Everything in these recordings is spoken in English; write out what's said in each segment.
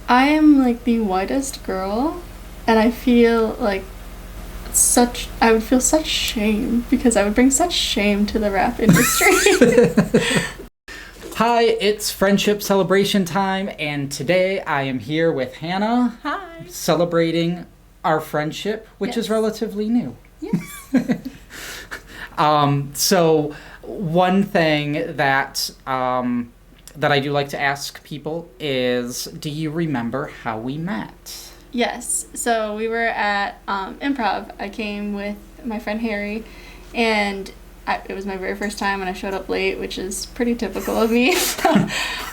I am like the whitest girl, and I feel like I would feel such shame because I would bring such shame to the rap industry. Hi, it's friendship celebration time, and today I am here with Hannah. Hi. Celebrating our friendship, which is Yes. relatively new. Yes. So one thing that that I do like to ask people is, do you remember how we met? Yes. So we were at improv. I came with my friend Harry, and it was my very first time, and I showed up late, which is pretty typical of me.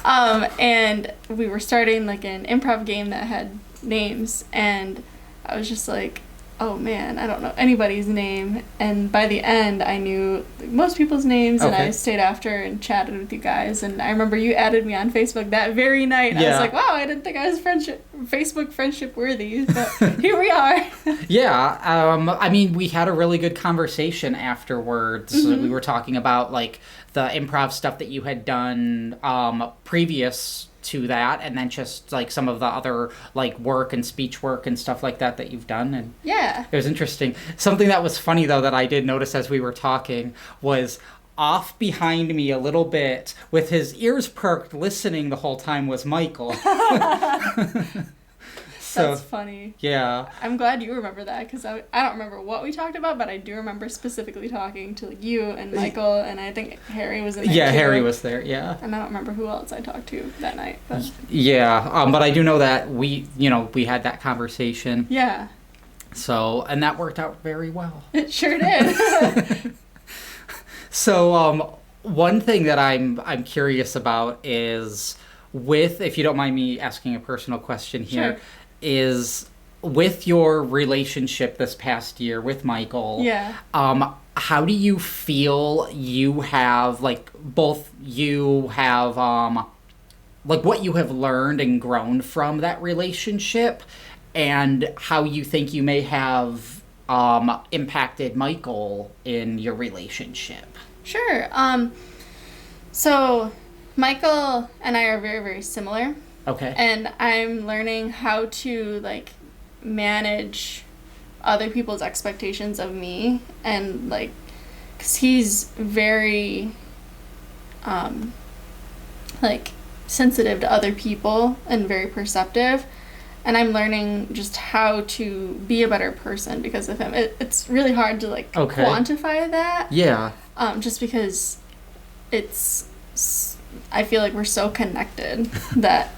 And we were starting like an improv game that had names, and I was just like, oh man, I don't know anybody's name. And by the end, I knew most people's names, and I Okay. stayed after and chatted with you guys. And I remember you added me on Facebook that very night. And I was Yeah. like, wow, I didn't think I was Facebook friendship worthy, but here we are. Yeah, I mean, we had a really good conversation afterwards. Mm-hmm. We were talking about like the improv stuff that you had done previous to that, and then just like some of the other like work and speech work and stuff like that you've done, and Yeah. it was interesting. Something that was funny though that I did notice as we were talking was off behind me a little bit with his ears perked listening the whole time was Michael. So That's funny. yeah. I'm glad you remember that, because I don't remember what we talked about, but I do remember specifically talking to like, you and Michael, and I think Harry was in there Yeah, too. Harry was there, yeah. And I don't remember who else I talked to that night, but Yeah, but I do know that we had that conversation. yeah, So, and that worked out very well. it sure did. So, one thing that I'm curious about is if you don't mind me asking a personal question here, Sure. is with your relationship this past year with Michael. Yeah. How do you feel you have like both you have like what you have learned and grown from that relationship, and how you think you may have impacted Michael in your relationship? Sure. So Michael and I are very, very similar, Okay. and I'm learning how to like manage other people's expectations of me, and like, because he's very like sensitive to other people and very perceptive, and I'm learning just how to be a better person because of him. It's really hard to like Okay. quantify that, Yeah. just because I feel like we're so connected that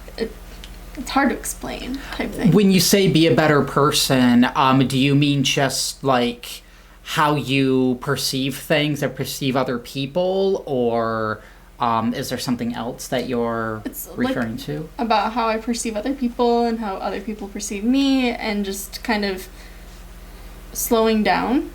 it's hard to explain type thing. When you say be a better person, do you mean just like how you perceive things or perceive other people, or is there something else that you're It's like referring to? about how I perceive other people and how other people perceive me, and just kind of slowing down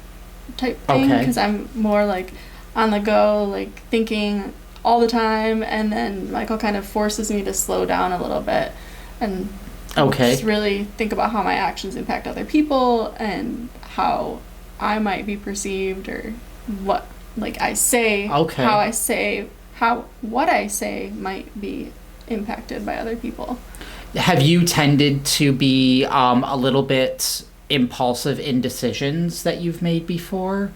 type thing, Okay. because I'm more like on the go, like thinking all the time, and then Michael kind of forces me to slow down a little bit and Okay. just really think about how my actions impact other people and how I might be perceived, or what like I say, Okay. how I say, what I say might be impacted by other people. Have you tended to be a little bit impulsive in decisions that you've made before?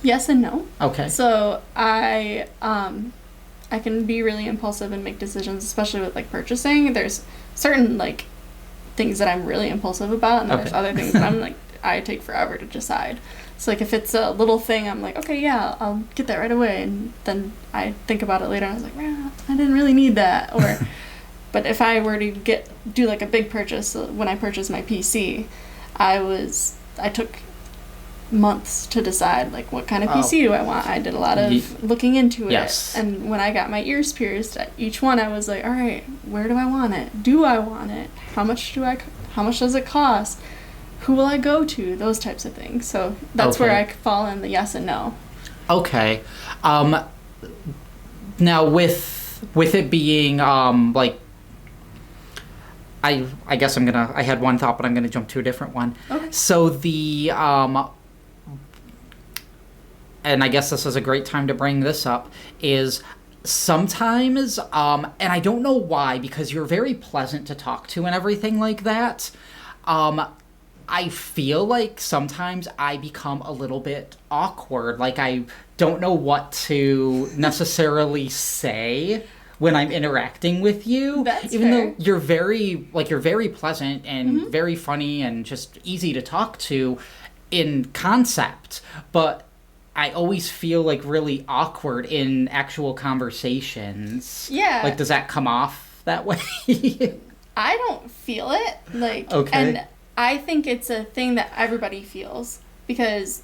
Yes and no. Okay. So I can be really impulsive and make decisions, especially with like purchasing. There's certain like things that I'm really impulsive about, and then there's Okay. other things that I'm like I take forever to decide. So like if it's a little thing, I'm like, okay, yeah, I'll get that right away, and then I think about it later, and I was like, well, I didn't really need that. Or but if I were to do like a big purchase, when I purchased my PC, I took months to decide like what kind of Oh. PC do I want. I did a lot of looking into it. Yes. And when I got my ears pierced, each one I was like, all right, where do I want it? Do I want it? How much does it cost? Who will I go to? Those types of things. So that's where Okay. I fall in the yes and no. Okay. Now with it being like I guess I had one thought, but I'm gonna jump to a different one. Okay. So and I guess this is a great time to bring this up, is sometimes, and I don't know why, because you're very pleasant to talk to and everything like that. I feel like sometimes I become a little bit awkward. Like I don't know what to necessarily say when I'm interacting with you. That's even fair. though you're very pleasant and very funny and just easy to talk to in concept, but I always feel like really awkward in actual conversations. Yeah. Like, does that come off that way? I don't feel it. Like, Okay. and I think it's a thing that everybody feels, because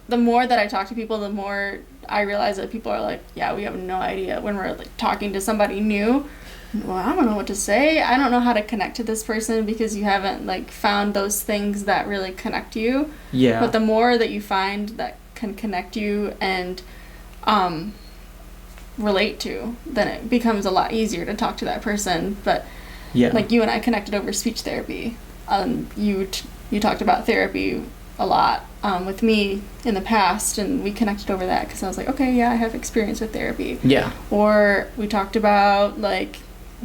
the more that I talk to people, the more I realize that people are like, yeah, we have no idea when we're like talking to somebody new. Well, I don't know what to say. I don't know how to connect to this person because you haven't like found those things that really connect you. Yeah. But the more that you find that can connect you and relate to, then it becomes a lot easier to talk to that person. But Yeah. like you and I connected over speech therapy. You talked about therapy a lot with me in the past, and we connected over that because I was like, okay, yeah, I have experience with therapy. Yeah. Or we talked about like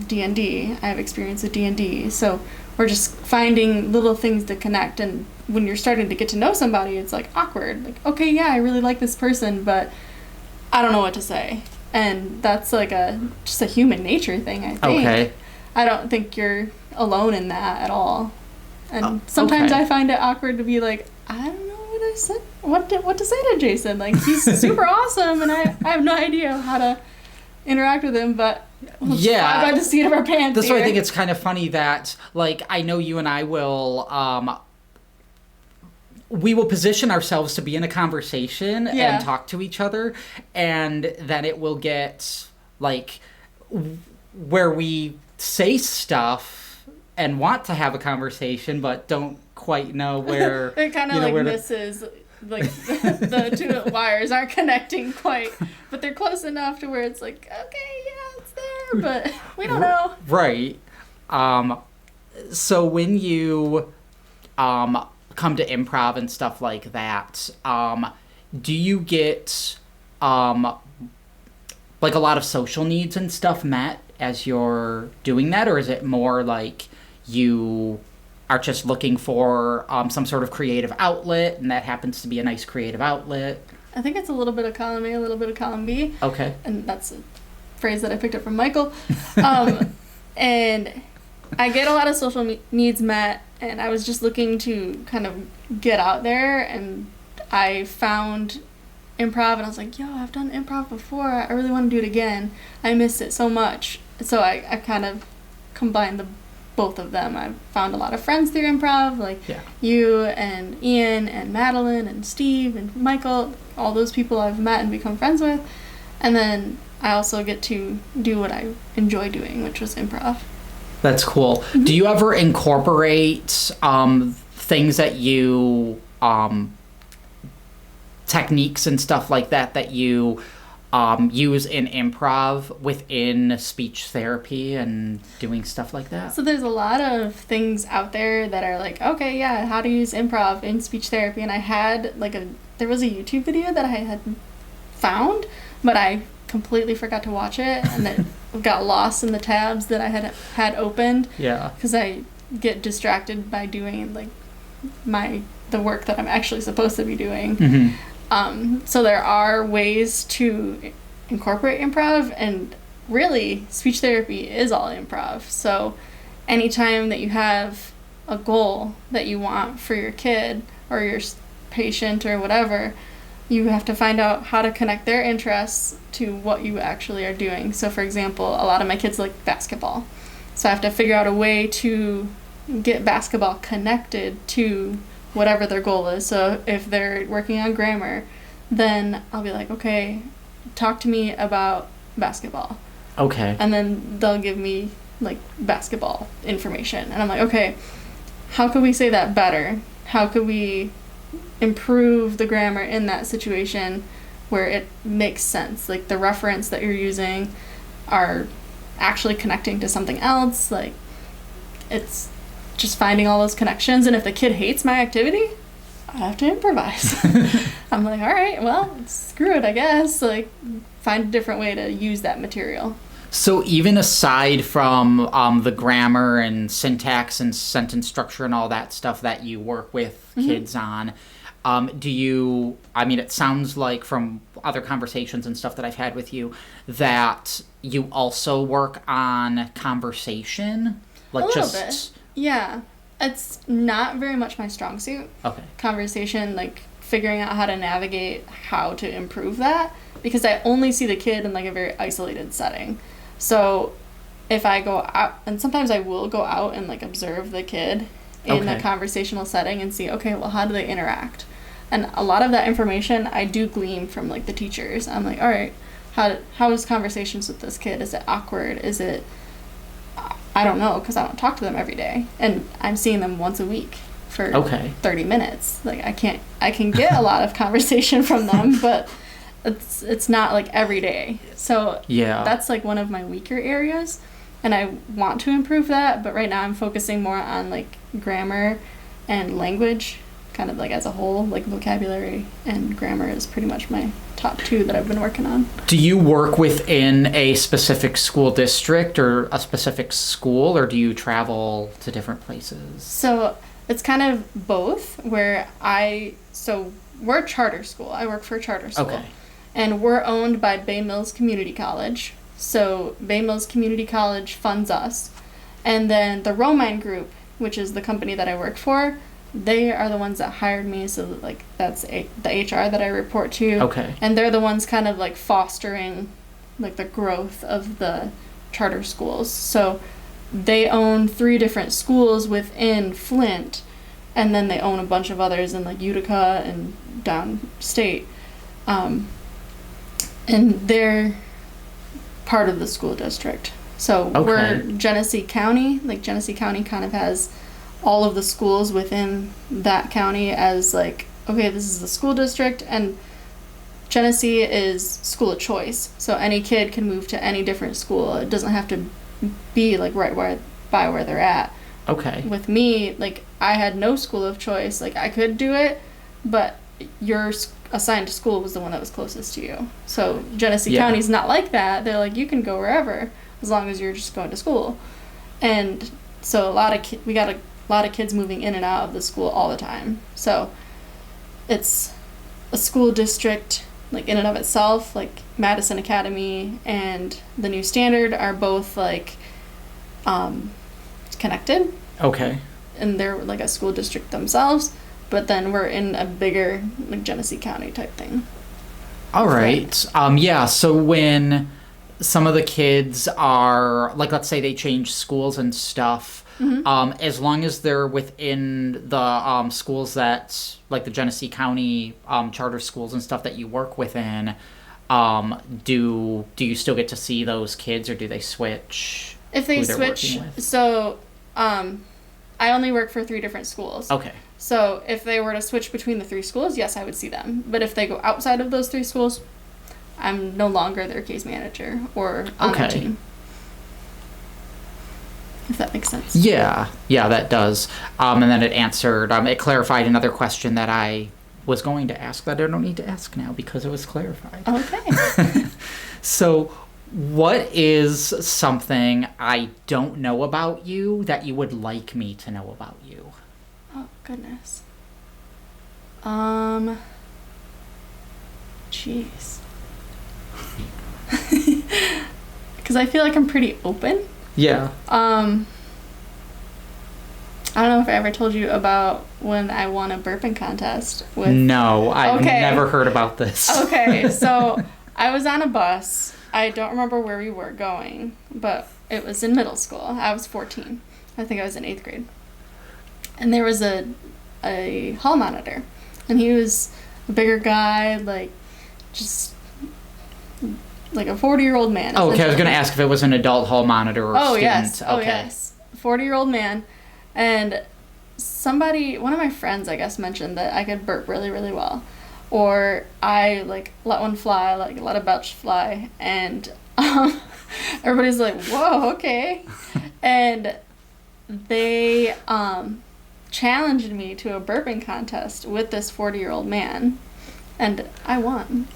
D&D. I have experience with D&D. So we're just finding little things to connect. And when you're starting to get to know somebody, it's like awkward. Like, okay, yeah, I really like this person, but I don't know what to say. And that's like just a human nature thing, I think. Okay. I don't think you're alone in that at all. And sometimes okay. I find it awkward to be like, I don't know what I said, what to say to Jason. Like, he's super awesome, and I have no idea how to interact with him, but we'll just fly by the seat of our pants. That's why I think it's kind of funny that, like, I know you and I will, we will position ourselves to be in a conversation and talk to each other, and then it will get, like, where we say stuff and want to have a conversation, but don't quite know where. It kind of like misses, like the two wires aren't connecting quite, but they're close enough to where it's like, okay, yeah, it's there, but we don't know. Right. So when you come to improv and stuff like that, do you get like a lot of social needs and stuff met as you're doing that, or is it more like you are just looking for some sort of creative outlet, and that happens to be a nice creative outlet? I think it's a little bit of column A, a little bit of column B. Okay. And that's a phrase that I picked up from Michael. And I get a lot of social needs met, and I was just looking to kind of get out there, and I found improv, and I was like, yo, I've done improv before. I really want to do it again. I miss it so much. So I kind of combined both of them. I found a lot of friends through improv, like you and Ian and Madeline and Steve and Michael, all those people I've met and become friends with. And then I also get to do what I enjoy doing, which was improv. That's cool. Mm-hmm. Do you ever incorporate things that you, techniques and stuff like that you use in improv within speech therapy and doing stuff like that? So there's a lot of things out there that are like, okay, yeah, how to use improv in speech therapy. And I had there was a YouTube video that I had found, but I completely forgot to watch it, and it got lost in the tabs that I had opened. Yeah. Because I get distracted by doing like the work that I'm actually supposed to be doing. Mm-hmm. So there are ways to incorporate improv, and really speech therapy is all improv. So anytime that you have a goal that you want for your kid or your patient or whatever, you have to find out how to connect their interests to what you actually are doing. So for example, a lot of my kids like basketball. So I have to figure out a way to get basketball connected to whatever their goal is. So if they're working on grammar, then I'll be like, okay, talk to me about basketball. Okay. And then they'll give me like basketball information. And I'm like, okay, how could we say that better? How could we improve the grammar in that situation where it makes sense? Like the reference that you're using are actually connecting to something else. Like it's just finding all those connections. And if the kid hates my activity, I have to improvise. I'm like, all right, well, screw it, I guess. Like, find a different way to use that material. So even aside from the grammar and syntax and sentence structure and all that stuff that you work with kids on, do you, I mean, it sounds like from other conversations and stuff that I've had with you that you also work on conversation? Like a little bit. Yeah. It's not very much my strong suit. Okay. Conversation, like figuring out how to navigate how to improve that, because I only see the kid in like a very isolated setting. So if I go out, and sometimes I will go out and like observe the kid in a conversational setting and see, okay, well, how do they interact? And a lot of that information I do glean from like the teachers. I'm like, all right, how is conversations with this kid? Is it awkward? Is it, I don't know, because I don't talk to them every day, and I'm seeing them once a week for 30 minutes. Like I can get a lot of conversation from them, but it's not like every day. So that's like one of my weaker areas, and I want to improve that, but right now I'm focusing more on like grammar and language, kind of like as a whole. Like vocabulary and grammar is pretty much my top two that I've been working on. Do you work within a specific school district or a specific school, or do you travel to different places? So it's kind of both, where we're a charter school. I work for a charter school. Okay. And we're owned by Bay Mills Community College. So Bay Mills Community College funds us. And then the Romine Group, which is the company that I work for, they are the ones that hired me. So like that's the HR that I report to. Okay. And they're the ones kind of like fostering like the growth of the charter schools. So they own 3 different schools within Flint, and then they own a bunch of others in like Utica and downstate. And they're part of the school district. So we're Genesee County. Like Genesee County kind of has all of the schools within that county as like, okay, this is the school district, and Genesee is school of choice. So any kid can move to any different school. It doesn't have to be like right by where they're at. Okay. With me, like I had no school of choice. Like I could do it, but your assigned school was the one that was closest to you. So Genesee County's not like that. They're like, you can go wherever as long as you're just going to school. And so we got a lot of kids moving in and out of the school all the time. So it's a school district like in and of itself. Like Madison Academy and the New Standard are both like connected. Okay. And they're like a school district themselves. But then we're in a bigger like Genesee County type thing. All right. So when some of the kids are, like, let's say they change schools and stuff, as long as they're within the schools that, like the Genesee County charter schools and stuff that you work within, do you still get to see those kids, or do they switch? If they switch, so I only work for 3 different schools. Okay. So if they were to switch between the 3 schools, yes, I would see them. But if they go outside of those 3 schools, I'm no longer their case manager or on their team. If that makes sense. Yeah, that does. And then it clarified another question that I was going to ask that I don't need to ask now because it was clarified. Okay. So what is something I don't know about you that you would like me to know about you? Oh, goodness. Jeez. Because I feel like I'm pretty open. Yeah. I don't know if I ever told you about when I won a burping contest with... No, I've never heard about this. Okay, so I was on a bus. I don't remember where we were going, but it was in middle school. I was 14. I think I was in 8th grade. And there was a hall monitor, and he was a bigger guy, like just like a 40-year-old man. Oh, okay. I was going to ask if it was an adult hall monitor or student. Yes. Okay. Oh, yes. 40-year-old man. And one of my friends, I guess, mentioned that I could burp really, really well. Or I, like, let one fly, like, let a belch fly. And everybody's like, whoa, okay. And they challenged me to a burping contest with this 40-year-old man. And I won.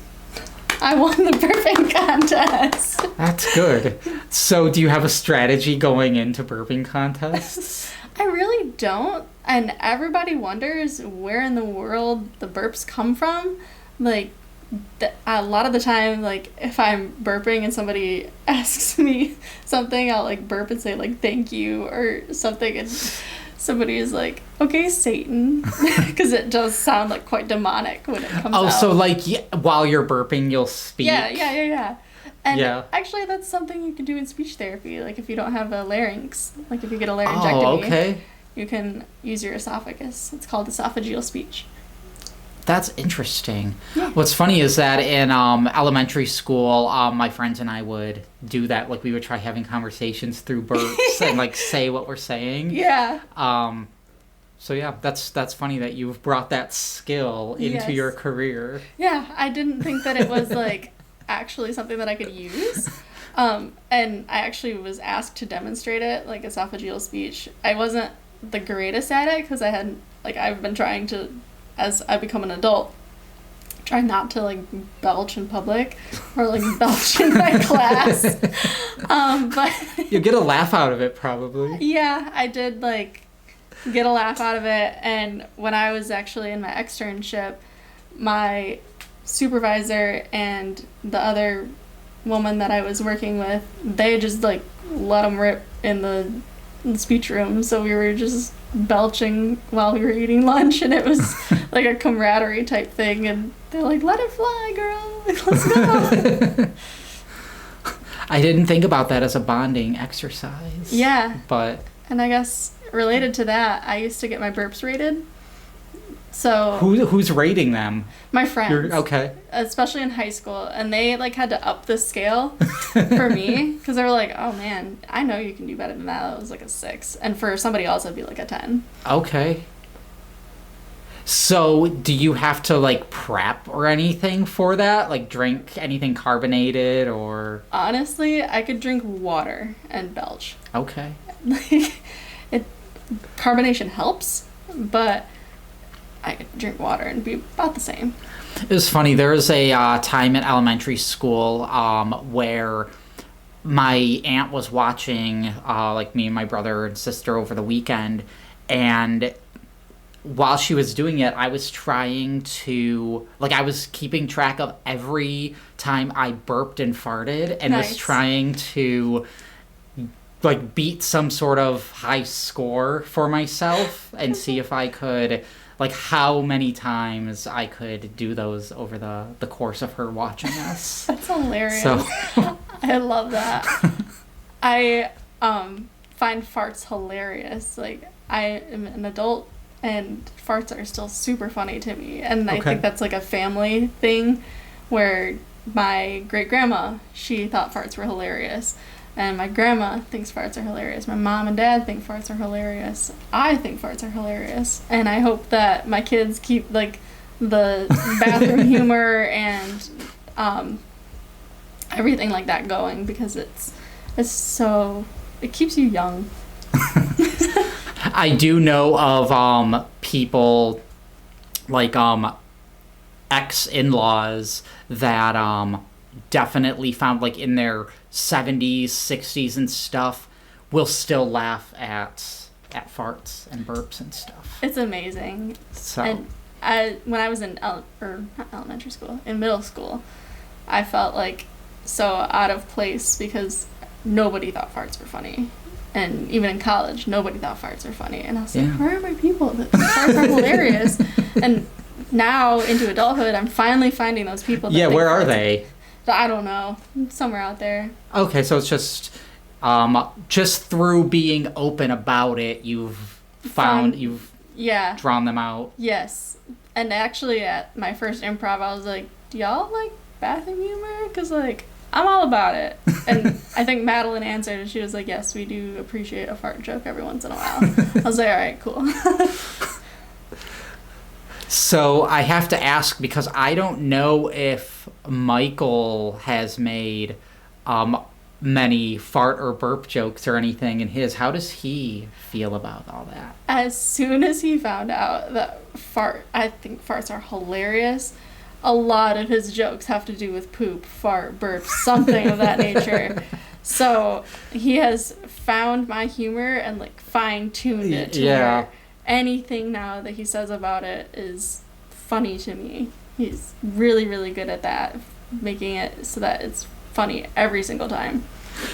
I won the burping contest. That's good. So do you have a strategy going into burping contests? I really don't. And everybody wonders where in the world the burps come from. Like, a lot of the time, like, if I'm burping and somebody asks me something, I'll, like, burp and say, like, thank you or something. And somebody is like, okay, Satan. Because it does sound, like, quite demonic when it comes out. Oh, so, like, while you're burping, you'll speak? Yeah. And actually, that's something you can do in speech therapy. Like, if you don't have a larynx, like, if you get a laryngectomy, oh, okay. You can use your esophagus. It's called esophageal speech. That's interesting. Yeah. What's funny is that in elementary school, my friends and I would do that. Like, we would try having conversations through burps and, like, say what we're saying. Yeah. So, yeah, that's funny that you've brought that skill into your career. Yeah, I didn't think that it was, like, actually something that I could use. And I actually was asked to demonstrate it, like, esophageal speech. I wasn't the greatest at it because I've been trying to, as I become an adult, try not to, like, belch in public or, like, belch in my class. But you'll get a laugh out of it, probably. Yeah, I did, like, get a laugh out of it. And when I was actually in my externship, my supervisor and the other woman that I was working with, they just, like, let them rip in the speech room. So we were just belching while we were eating lunch, and it was like a camaraderie type thing. And they're like, let it fly, girl. Like, let's go. I didn't think about that as a bonding exercise. Yeah. But... And I guess related to that, I used to get my burps rated. So who's rating them? My friends. Okay. Especially in high school, and they, like, had to up the scale for me because they were like, "Oh man, I know you can do better than that." It was like a 6, and for somebody else, it'd be like a 10. Okay. So, do you have to, like, prep or anything for that? Like, drink anything carbonated or? Honestly, I could drink water and belch. Okay. Carbonation helps, but I could drink water and be about the same. It was funny. There was a time in elementary school where my aunt was watching, like, me and my brother and sister over the weekend, and while she was doing it, I was trying to, like, I was keeping track of every time I burped and farted, and was trying to, like, beat some sort of high score for myself and see if I could, like, how many times I could do those over the course of her watching us. That's hilarious. So I love that. I find farts hilarious. Like, I am an adult, and farts are still super funny to me. And I think that's, like, a family thing where my great-grandma, she thought farts were hilarious. And my grandma thinks farts are hilarious. My mom and dad think farts are hilarious. I think farts are hilarious. And I hope that my kids keep, like, the bathroom humor and everything like that going, because it's so, it keeps you young. I do know of people, like, ex-in-laws that definitely found, like, in their 70s, 60s and stuff, will still laugh at farts and burps and stuff. It's amazing. So, and when I was in not elementary school, in middle school, I felt like so out of place because nobody thought farts were funny. And even in college, nobody thought farts were funny. And I was like, where are my people that think farts are hilarious? And now, into adulthood, I'm finally finding those people that think where are they? I don't know. Somewhere out there. Okay, so it's just through being open about it, you've drawn them out. Yes. And actually, at my first improv, I was like, do y'all like bathroom humor? Because, like, I'm all about it. And I think Madeline answered, and she was like, yes, we do appreciate a fart joke every once in a while. I was like, all right, cool. So I have to ask, because I don't know if Michael has made many fart or burp jokes or anything in his. How does he feel about all that? As soon as he found out that I think farts are hilarious, a lot of his jokes have to do with poop, fart, burp, something of that nature. So he has found my humor and like fine-tuned it to where anything now that he says about it is funny to me. He's really, really good at that, making it so that it's funny every single time.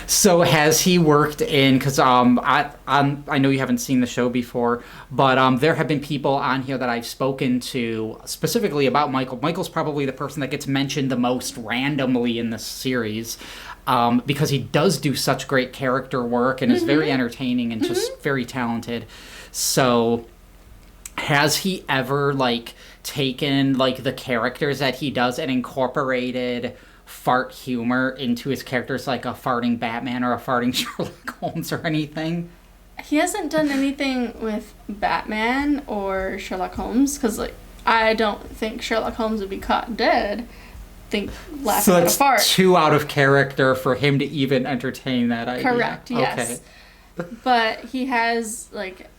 So has he worked in, because I know you haven't seen the show before, but there have been people on here that I've spoken to specifically about Michael. Michael's probably the person that gets mentioned the most randomly in this series, because he does do such great character work and is very entertaining and just very talented. So has he ever like taken like the characters that he does and incorporated fart humor into his characters, like a farting Batman or a farting Sherlock Holmes or anything? He hasn't done anything with Batman or Sherlock Holmes, because like I don't think Sherlock Holmes would be caught dead laughing at a fart. So it's too out of character for him to even entertain that idea. Correct, yes. Okay. But he has like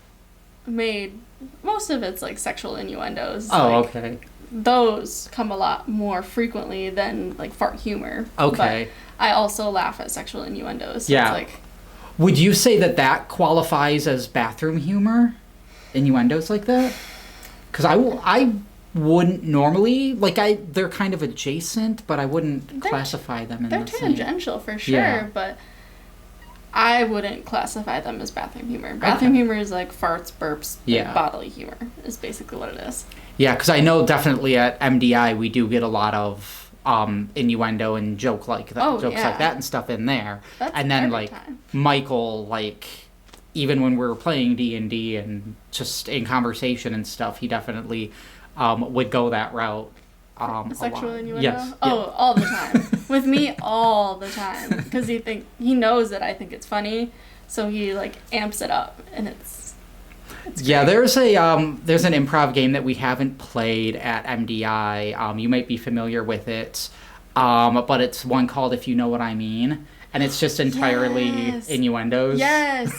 made most of it's like sexual innuendos. Oh, like, okay. Those come a lot more frequently than like fart humor. Okay. But I also laugh at sexual innuendos. So yeah. It's like, would you say that qualifies as bathroom humor? Innuendos like that? Because I wouldn't normally, like they're kind of adjacent, but I wouldn't classify them in the same. They're tangential for sure, but I wouldn't classify them as bathroom humor. Bathroom humor is like farts, burps, like bodily humor is basically what it is. Yeah, because I know definitely at MDI we do get a lot of innuendo and jokes like that and stuff in there. That's and then every like time. Michael, like even when we were playing D&D and just in conversation and stuff, he definitely would go that route. Sexual innuendo? Yes. Oh, all the time. With me, all the time. Because he knows that I think it's funny, so he like amps it up, and it's great. There's an improv game that we haven't played at MDI. You might be familiar with it, but it's one called If You Know What I Mean, and it's just entirely innuendos. Yes.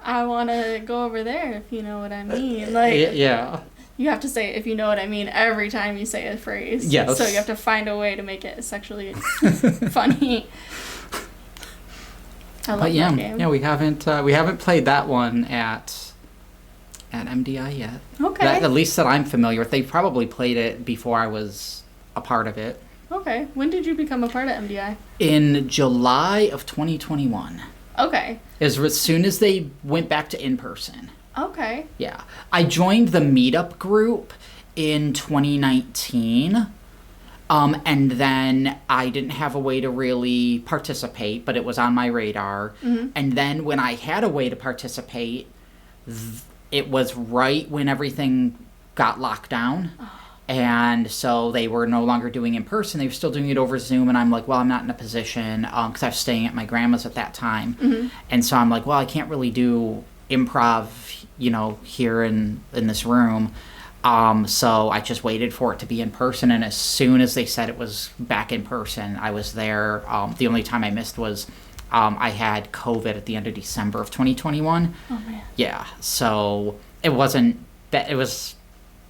I want to go over there if you know what I mean. Like yeah. You have to say "if you know what I mean" every time you say a phrase. Yes. So you have to find a way to make it sexually funny. I love that game. Yeah, we haven't played that one at MDI yet. Okay. At least that I'm familiar with. They probably played it before I was a part of it. Okay. When did you become a part of MDI? In July of 2021. Okay. As soon as they went back to in-person. Okay. Yeah. I joined the meetup group in 2019. And then I didn't have a way to really participate, but it was on my radar. Mm-hmm. And then when I had a way to participate, it was right when everything got locked down. Oh. And so they were no longer doing in person. They were still doing it over Zoom. And I'm like, well, I'm not in a position, because I was staying at my grandma's at that time. Mm-hmm. And so I'm like, well, I can't really do improv, here in this room. So I just waited for it to be in person. And as soon as they said it was back in person, I was there. The only time I missed was I had COVID at the end of December of 2021. Oh, man. Yeah. So it wasn't that. It was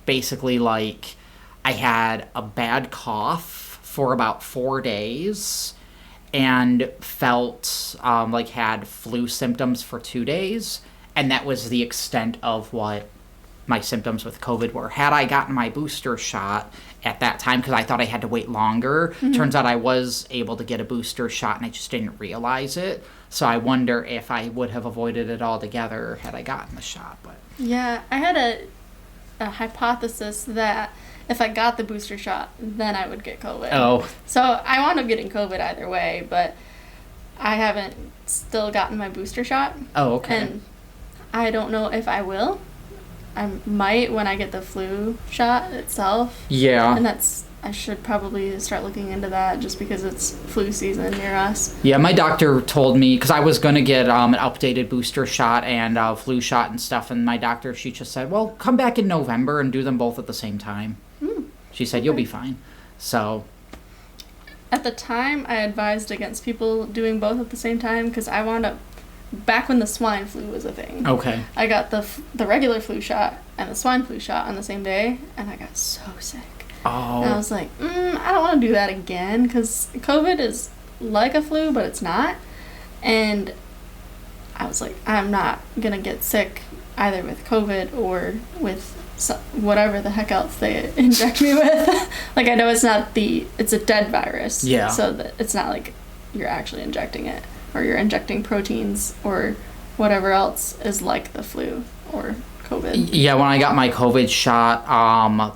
basically like I had a bad cough for about 4 days and felt like had flu symptoms for 2 days. And that was the extent of what my symptoms with COVID were. Had I gotten my booster shot at that time, because I thought I had to wait longer, turns out I was able to get a booster shot and I just didn't realize it. So I wonder if I would have avoided it altogether had I gotten the shot. But yeah, I had a hypothesis that if I got the booster shot, then I would get COVID. Oh. So I wound up getting COVID either way, but I haven't still gotten my booster shot. Oh, okay. And I don't know if I will. I might when I get the flu shot itself. Yeah. And I should probably start looking into that just because it's flu season near us. Yeah, my doctor told me, because I was going to get an updated booster shot and flu shot and stuff, and my doctor, she just said, well, come back in November and do them both at the same time. She said, you'll be fine. So at the time, I advised against people doing both at the same time because I wound up back when the swine flu was a thing. Okay. I got the regular flu shot and the swine flu shot on the same day, and I got so sick. Oh. And I was like, I don't want to do that again, because COVID is like a flu, but it's not. And I was like, I'm not going to get sick either with COVID or with whatever the heck else they inject me with. Like, I know it's a dead virus. Yeah. So that it's not like you're actually injecting it, or you're injecting proteins or whatever else is like the flu or COVID. Yeah, when I got my COVID shot,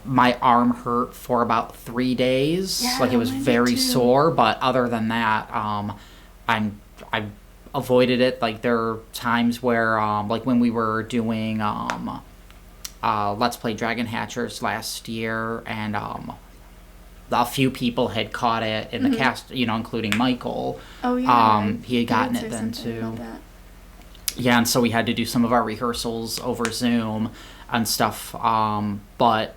my arm hurt for about 3 days. Yeah, Like, it was very sore, but other than that, I avoided it. Like, there are times where, like when we were doing Let's Play Dragon Hatchers last year, and a few people had caught it in the cast, including Michael. Oh yeah. He had gotten it then too. Yeah, and so we had to do some of our rehearsals over Zoom and stuff. But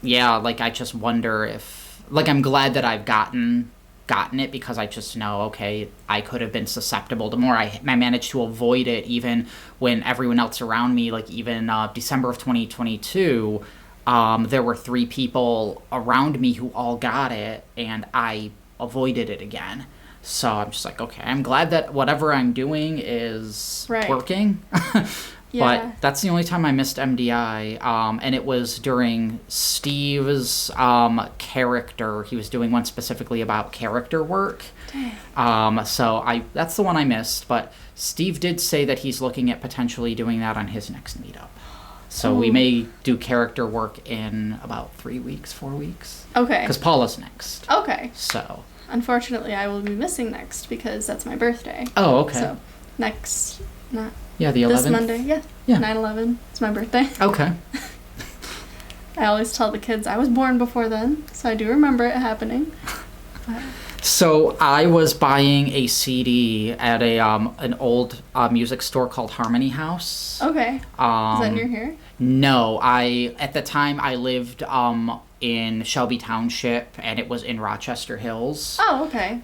yeah, like, I just wonder if, like, I'm glad that I've gotten it, because I just know, okay, I could have been susceptible to more. I managed to avoid it even when everyone else around me, like, even December of 2022, there were 3 people around me who all got it, and I avoided it again. So I'm just like, okay, I'm glad that whatever I'm doing is working. Yeah. But that's the only time I missed MDI, and it was during Steve's character. He was doing one specifically about character work. Dang. So that's the one I missed, but Steve did say that he's looking at potentially doing that on his next meetup. So we may do character work in about 3 weeks, 4 weeks. Okay. Because Paula's next. Okay. So. Unfortunately, I will be missing next because that's my birthday. Oh, okay. So next, not yeah, the 11th. This Monday, yeah. 9/11. It's my birthday. Okay. I always tell the kids I was born before then, so I do remember it happening. So I was buying a CD at an old music store called Harmony House. Okay. Is that near here? No, at the time I lived in Shelby Township, and it was in Rochester Hills. Oh, okay.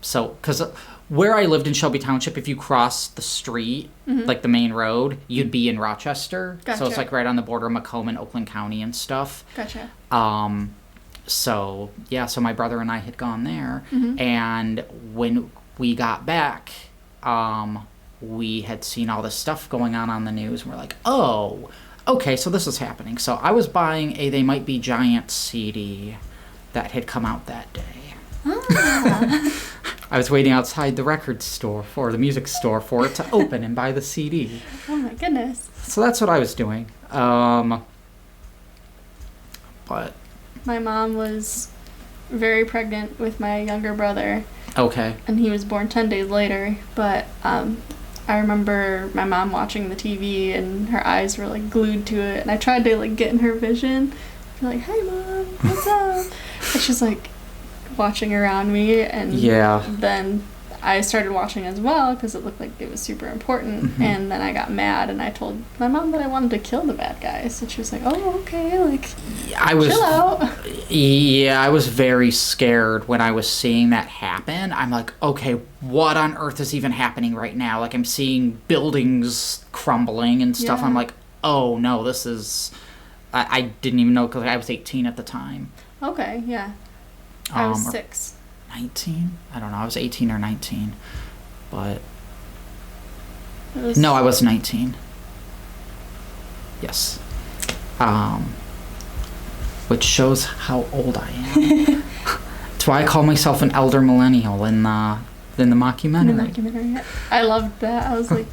So because where I lived in Shelby Township, if you cross the street, like the main road, you'd be in Rochester. Gotcha. So it's like right on the border of Macomb and Oakland County and stuff. Gotcha. So yeah, so my brother and I had gone there, and when we got back, we had seen all this stuff going on the news, and we're like, oh, okay, so this is happening. So I was buying a They Might Be Giants CD that had come out that day. Ah. I was waiting outside the record store the music store for it to open and buy the CD. Oh my goodness. So that's what I was doing. But my mom was very pregnant with my younger brother. Okay. And he was born 10 days later, but I remember my mom watching the TV and her eyes were like glued to it, and I tried to like get in her vision, be like, "Hey mom, what's up?" And she's like watching around me, and then I started watching as well because it looked like it was super important. And then I got mad and I told my mom that I wanted to kill the bad guys, and she was like, "Oh, okay, like chill out." Yeah, I was very scared when I was seeing that happen. I'm like, okay, what on earth is even happening right now? Like, I'm seeing buildings crumbling and stuff. Yeah. I'm like, oh no, this is... I didn't even know because I was 18 at the time. Okay, yeah. I was 6. 19? I don't know. I was 18 or 19. But... Was... No, I was 19. Yes. Which shows how old I am. That's why I call myself an elder millennial in the mockumentary. I loved that. I was like,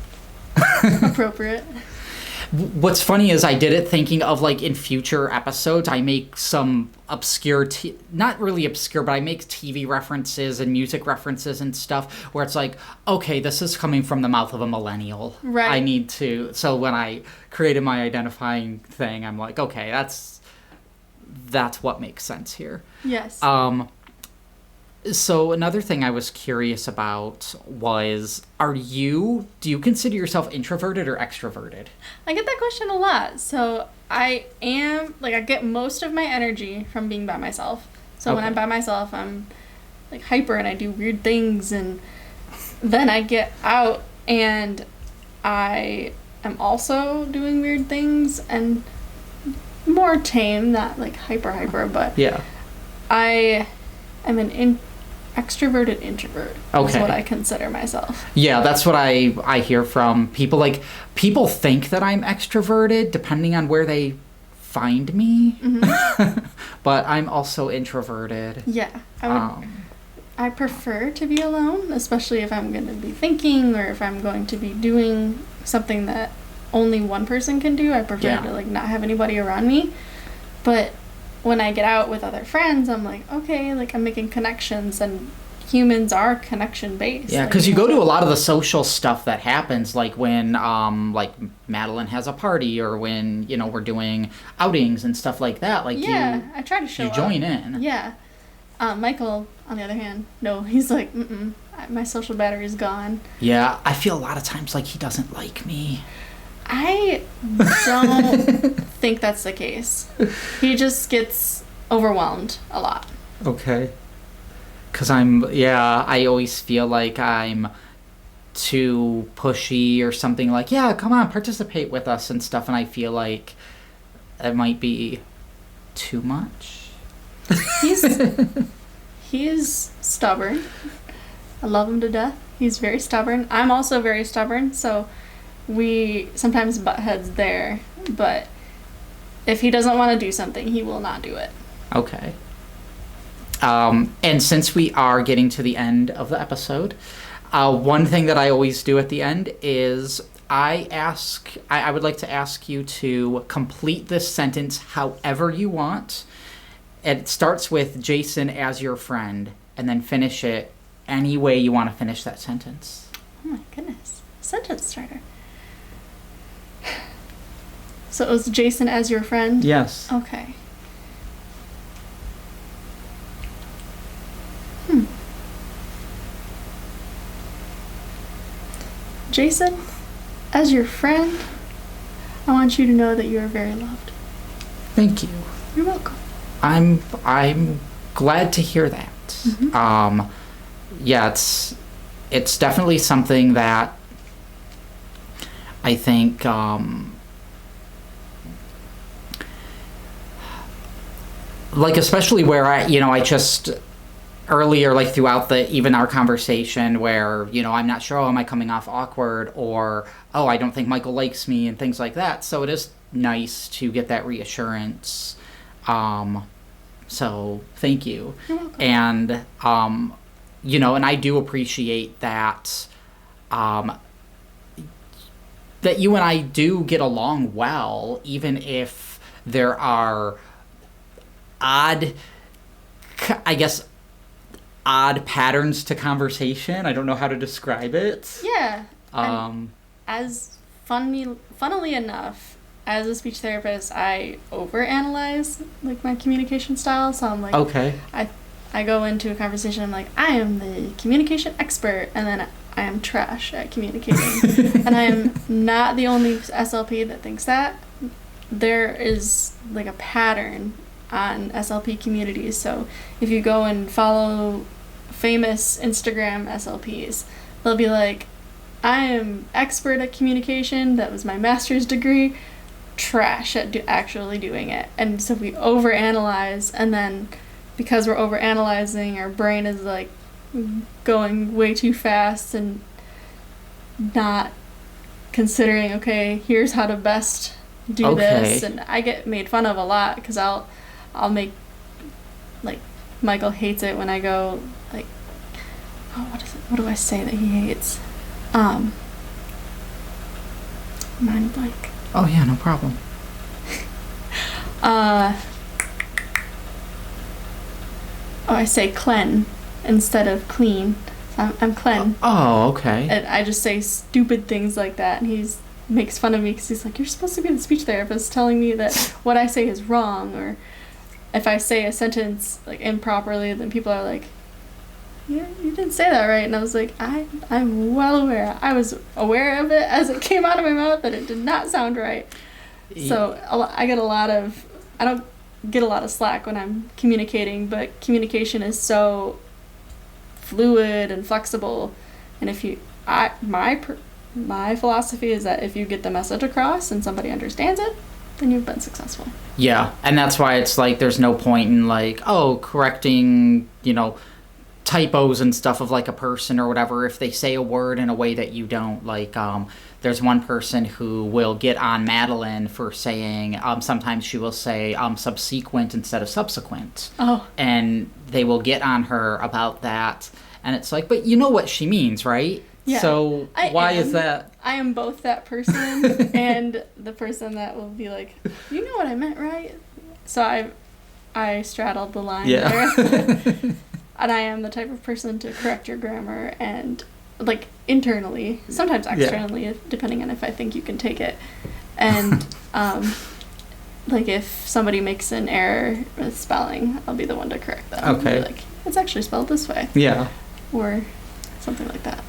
appropriate. What's funny is I did it thinking of, like, in future episodes, I make some obscure, not really obscure, but I make TV references and music references and stuff where it's like, okay, this is coming from the mouth of a millennial. Right. I need to, so when I created my identifying thing, I'm like, okay, that's what makes sense here. Yes. So another thing I was curious about was, do you consider yourself introverted or extroverted? I get that question a lot. So I am, like, I get most of my energy from being by myself. So when I'm by myself, I'm, like, hyper and I do weird things. And then I get out and I am also doing weird things. And more tame, not like hyper, but Yeah. I am an extroverted introvert. Okay. Is what I consider myself. Yeah, that's what I hear from people. Like, people think that I'm extroverted depending on where they find me. Mm-hmm. But I'm also introverted. Yeah. I prefer to be alone, especially if I'm going to be thinking or if I'm going to be doing something that only one person can do. I prefer to like not have anybody around me. But when I get out with other friends, I'm like, okay, like I'm making connections, and humans are connection based. Yeah, because you go to a lot of the social stuff that happens, like when like Madeline has a party, or when we're doing outings and stuff like that. Like I try to show you up. join in. Yeah. Michael, on the other hand, no, he's like, my social battery's gone. Yeah, I feel a lot of times like he doesn't like me. I don't think that's the case. He just gets overwhelmed a lot. Okay. Because I always feel like I'm too pushy or something, like, yeah, come on, participate with us and stuff, and I feel like it might be too much. He's stubborn. I love him to death. He's very stubborn. I'm also very stubborn, so we sometimes butt heads there, but if he doesn't want to do something, he will not do it. Okay. And since we are getting to the end of the episode, one thing that I always do at the end is I would like to ask you to complete this sentence however you want. It starts with Jason as your friend, and then finish it any way you want to finish that sentence. Oh my goodness. Sentence starter. So it was Jason as your friend? Yes. Okay. Jason, as your friend, I want you to know that you are very loved. Thank you. You're welcome. I'm glad to hear that. Mm-hmm. Yeah, it's definitely something that I think like, especially where I just earlier, like throughout even our conversation, where I'm not sure, am I coming off awkward, or I don't think Michael likes me, and things like that. So it is nice to get that reassurance. So thank you. You're welcome. And and I do appreciate that that you and I do get along well, even if there are odd patterns to conversation. I don't know how to describe it. Yeah. As funnily enough, as a speech therapist, I overanalyze like my communication style. So I'm like, okay. I go into a conversation, I'm like, I am the communication expert, and then I am trash at communicating. And I am not the only SLP that thinks that. There is like a pattern on SLP communities. So if you go and follow famous Instagram SLPs, they'll be like, I am expert at communication, that was my master's degree, trash at actually doing it. And so we overanalyze, and then because we're overanalyzing, our brain is like going way too fast and not considering, okay, here's how to best do this. And I get made fun of a lot because I'll make, like, Michael hates it when I go like, what do I say that he hates? Mind blank. Oh yeah, no problem. I say clean instead of clean. I'm clean. Oh, okay. And I just say stupid things like that, and he makes fun of me because he's like, you're supposed to be the speech therapist telling me that what I say is wrong, or if I say a sentence like improperly, then people are like, yeah, you didn't say that right. And I was like, I'm well aware. I was aware of it as it came out of my mouth that it did not sound right. So I don't get a lot of slack when I'm communicating, but communication is so fluid and flexible. And my philosophy is that if you get the message across and somebody understands it, then you've been successful. Yeah, and that's why it's like there's no point in like, oh, correcting, typos and stuff of like a person or whatever if they say a word in a way that you don't. Like, there's one person who will get on Madeline for saying, sometimes she will say subsequent instead of subsequent. Oh. And they will get on her about that. And it's like, but you know what she means, right? Yeah. So why is that? I am both that person and the person that will be like, you know what I meant, right? So I straddled the line there. And I am the type of person to correct your grammar and, like, internally, sometimes externally, depending on if I think you can take it. And, like, if somebody makes an error with spelling, I'll be the one to correct them. Okay. I'll be like, it's actually spelled this way. Yeah. Or something like that.